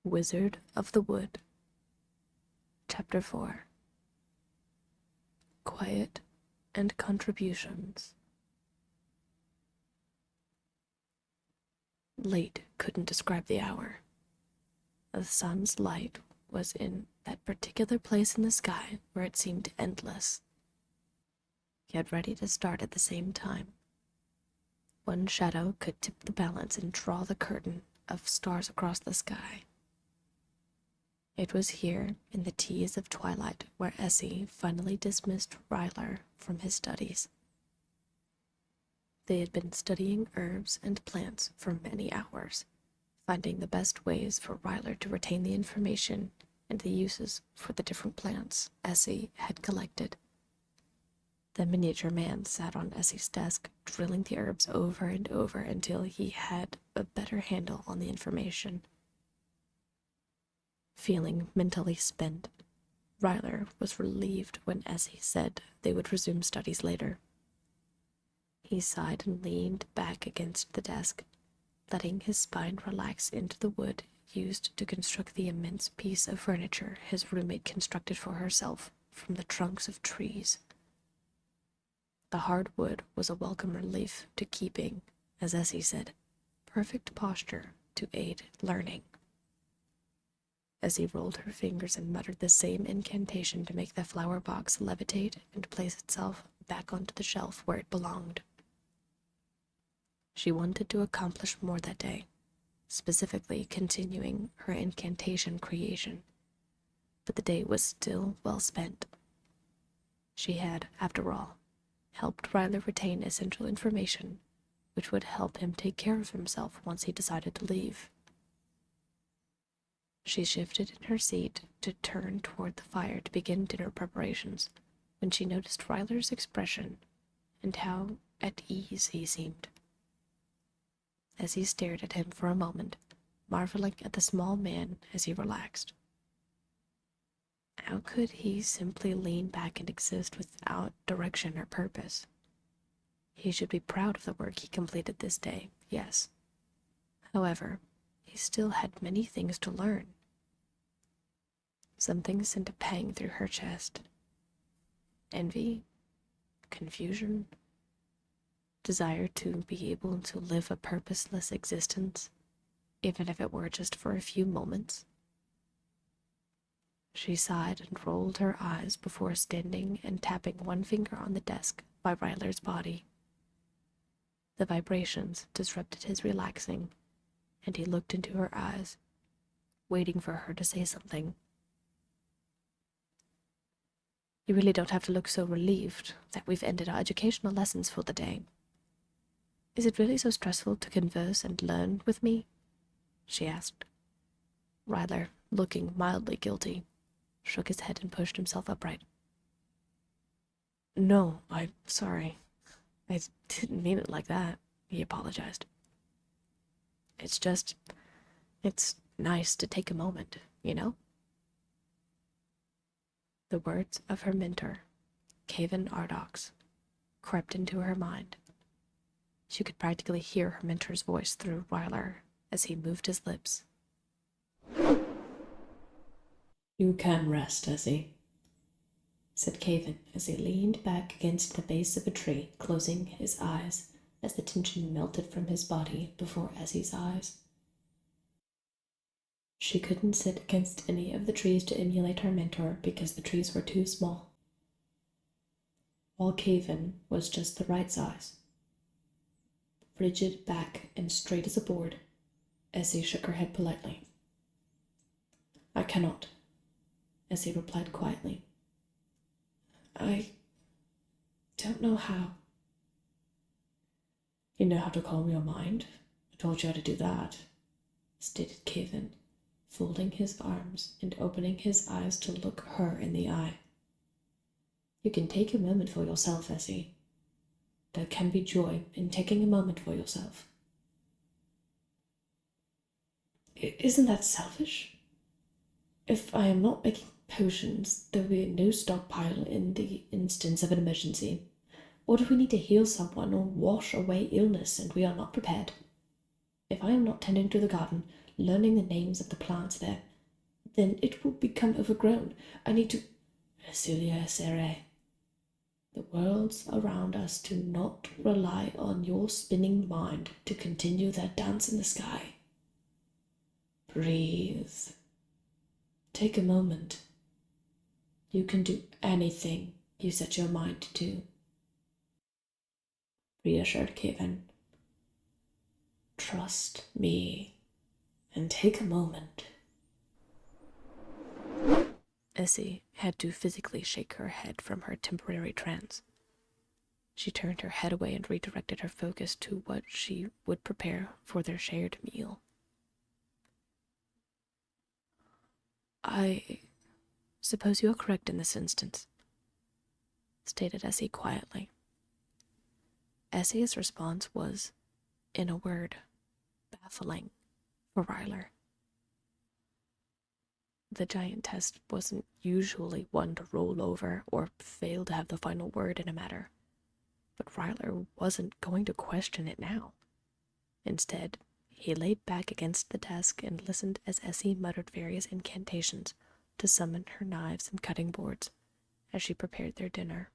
Wizard of the Wood. Chapter 4. Quiet and Contributions. Late couldn't describe the hour. The sun's light was in that particular place in the sky where it seemed endless, yet ready to start at the same time. One shadow could tip the balance and draw the curtain of stars across the sky. It was here, in the tease of twilight, where Essie finally dismissed Rylir from his studies. They had been studying herbs and plants for many hours, finding the best ways for Rylir to retain the information and the uses for the different plants Essie had collected. The miniature man sat on Essie's desk, drilling the herbs over and over until he had a better handle on the information. Feeling mentally spent, Rylir was relieved when Essie said they would resume studies later. He sighed and leaned back against the desk, letting his spine relax into the wood used to construct the immense piece of furniture his roommate constructed for herself from the trunks of trees. The hard wood was a welcome relief to keeping, as Essie said, perfect posture to aid learning. Essie rolled her fingers and muttered the same incantation to make the flower box levitate and place itself back onto the shelf where it belonged. She wanted to accomplish more that day, specifically continuing her incantation creation, but the day was still well spent. She had, after all, helped Rylir retain essential information, which would help him take care of himself once he decided to leave. She shifted in her seat to turn toward the fire to begin dinner preparations when she noticed Rylir's expression and how at ease he seemed. As he stared at him for a moment, marveling at the small man as he relaxed. How could he simply lean back and exist without direction or purpose? He should be proud of the work he completed this day, yes. However, he still had many things to learn. Something sent a pang through her chest. Envy, confusion, desire to be able to live a purposeless existence, even if it were just for a few moments. She sighed and rolled her eyes before standing and tapping one finger on the desk by Rylir's body. The vibrations disrupted his relaxing, and he looked into her eyes, waiting for her to say something. You really don't have to look so relieved that we've ended our educational lessons for the day. Is it really so stressful to converse and learn with me? She asked. Rylir, looking mildly guilty, shook his head and pushed himself upright. No, I'm sorry. I didn't mean it like that, he apologized. It's nice to take a moment, you know? The words of her mentor, Caven Ardox, crept into her mind. She could practically hear her mentor's voice through Rylir as he moved his lips. You can rest, Essie, said Caven as he leaned back against the base of a tree, closing his eyes as the tension melted from his body before Essie's eyes. She couldn't sit against any of the trees to emulate her mentor because the trees were too small, while Caven was just the right size. Rigid back and straight as a board, Essie shook her head politely. I cannot, Essie replied quietly. I don't know how. You know how to calm your mind? I told you how to do that, stated Caven, folding his arms and opening his eyes to look her in the eye. You can take a moment for yourself, Essie. There can be joy in taking a moment for yourself. Isn't that selfish? If I am not making potions, there will be no stockpile in the instance of an emergency. What if we need to heal someone or wash away illness and we are not prepared? If I am not tending to the garden, learning the names of the plants there, then it will become overgrown. I need to... Celia Serre. The worlds around us do not rely on your spinning mind to continue their dance in the sky. Breathe. Take a moment. You can do anything you set your mind to. Reassured Kevin. Trust me and take a moment. Essie had to physically shake her head from her temporary trance. She turned her head away and redirected her focus to what she would prepare for their shared meal. I suppose you are correct in this instance, stated Essie quietly. Essie's response was, in a word, baffling for Rylir. The giantess wasn't usually one to roll over or fail to have the final word in a matter, but Rylir wasn't going to question it now. Instead, he laid back against the desk and listened as Essie muttered various incantations to summon her knives and cutting boards as she prepared their dinner.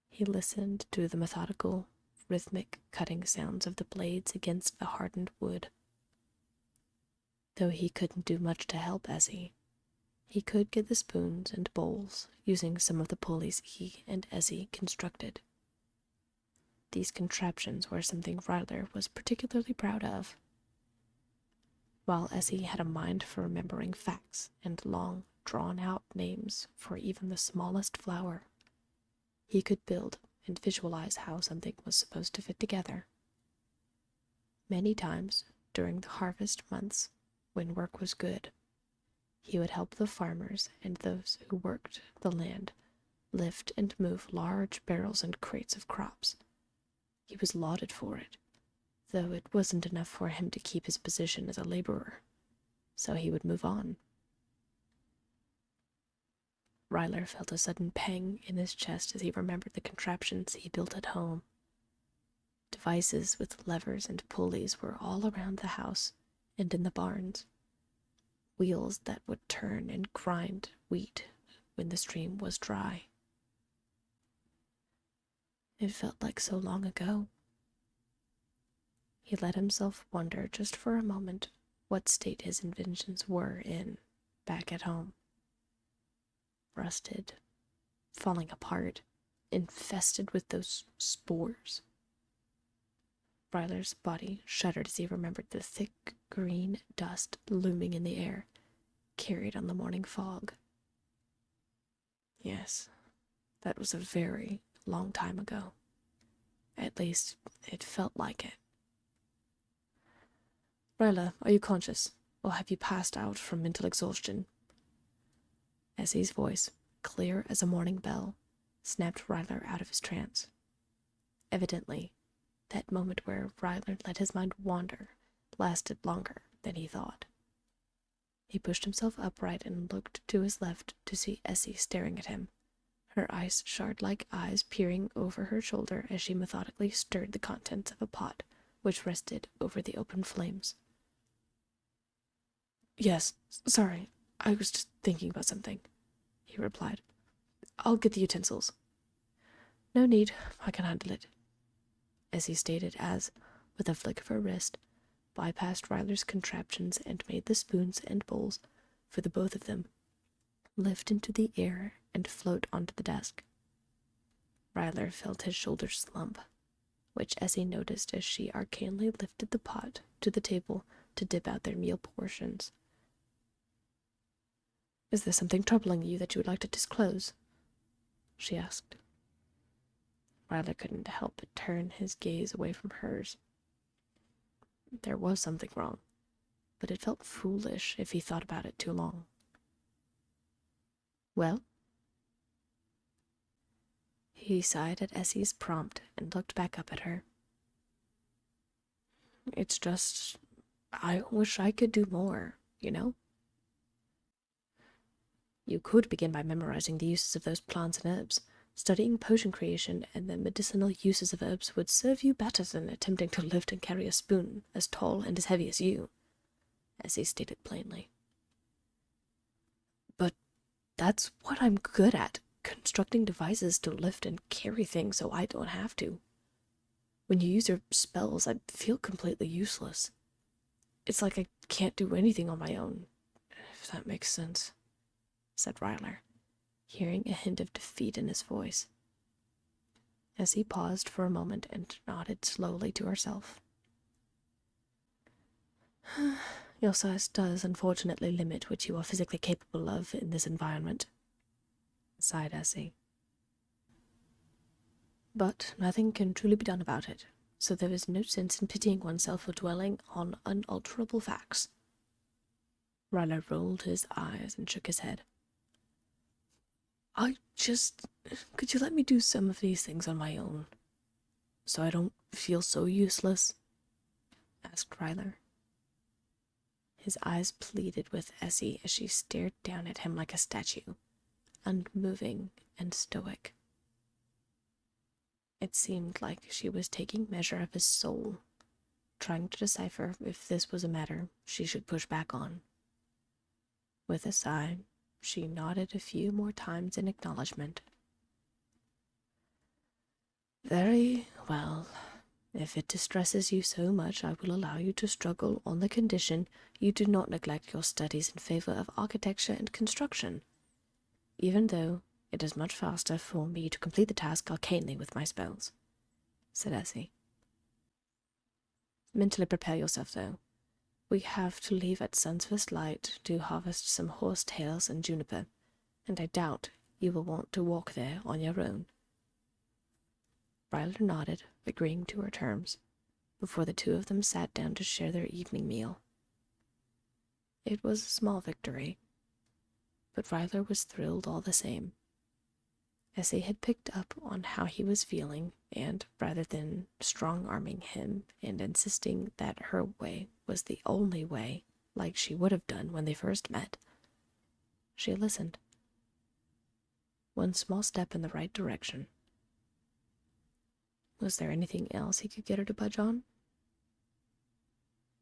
He listened to the methodical, rhythmic cutting sounds of the blades against the hardened wood. Though he couldn't do much to help Essie, he could get the spoons and bowls using some of the pulleys he and Essie constructed. These contraptions were something Rylir was particularly proud of. While Essie had a mind for remembering facts and long, drawn-out names for even the smallest flower, he could build and visualize how something was supposed to fit together. Many times during the harvest months, when work was good, he would help the farmers and those who worked the land lift and move large barrels and crates of crops. He was lauded for it, though it wasn't enough for him to keep his position as a laborer, so he would move on. Rylir felt a sudden pang in his chest as he remembered the contraptions he built at home. Devices with levers and pulleys were all around the house and in the barns. Wheels that would turn and grind wheat when the stream was dry. It felt like so long ago. He let himself wonder just for a moment what state his inventions were in back at home. Rusted, falling apart, infested with those spores. Ryler's body shuddered as he remembered the thick green dust looming in the air, carried on the morning fog. Yes, that was a very long time ago. At least, it felt like it. Ryler, are you conscious, or have you passed out from mental exhaustion? Essie's voice, clear as a morning bell, snapped Ryler out of his trance. Evidently, that moment where Ryler let his mind wander lasted longer than he thought. He pushed himself upright and looked to his left to see Essie staring at him, her ice shard-like eyes peering over her shoulder as she methodically stirred the contents of a pot which rested over the open flames. Yes, sorry, I was just thinking about something, he replied. I'll get the utensils. No need, I can handle it, Essie stated as, with a flick of her wrist, bypassed Ryler's contraptions and made the spoons and bowls, for the both of them, lift into the air and float onto the desk. Ryler felt his shoulders slump, which Essie noticed as she arcanely lifted the pot to the table to dip out their meal portions. Is there something troubling you that you would like to disclose? She asked. Ryler couldn't help but turn his gaze away from hers. There was something wrong, but it felt foolish if he thought about it too long. Well? He sighed at Essie's prompt and looked back up at her. It's just, I wish I could do more, you know? You could begin by memorizing the uses of those plants and herbs, Studying potion creation and the medicinal uses of herbs would serve you better than attempting to lift and carry a spoon as tall and as heavy as you, Essie stated plainly. But that's what I'm good at, constructing devices to lift and carry things so I don't have to. When you use your spells, I feel completely useless. It's like I can't do anything on my own, if that makes sense, said Rylir, hearing a hint of defeat in his voice. Essie paused for a moment and nodded slowly to herself. Your size does unfortunately limit what you are physically capable of in this environment, sighed Essie. But nothing can truly be done about it, so there is no sense in pitying oneself for dwelling on unalterable facts. Rylir rolled his eyes and shook his head. Could you let me do some of these things on my own, so I don't feel so useless? Asked Rylir. His eyes pleaded with Essie as she stared down at him like a statue, unmoving and stoic. It seemed like she was taking measure of his soul, trying to decipher if this was a matter she should push back on. With a sigh, she nodded a few more times in acknowledgement. Very well. If it distresses you so much, I will allow you to struggle on the condition you do not neglect your studies in favor of architecture and construction, even though it is much faster for me to complete the task arcanely with my spells, said Essie. Mentally prepare yourself, though. We have to leave at sun's first light to harvest some horsetails and juniper, and I doubt you will want to walk there on your own. Rylir nodded, agreeing to her terms, before the two of them sat down to share their evening meal. It was a small victory, but Rylir was thrilled all the same. Essie had picked up on how he was feeling, and rather than strong-arming him and insisting that her way was the only way, like she would have done when they first met, she listened. One small step in the right direction. Was there anything else he could get her to budge on?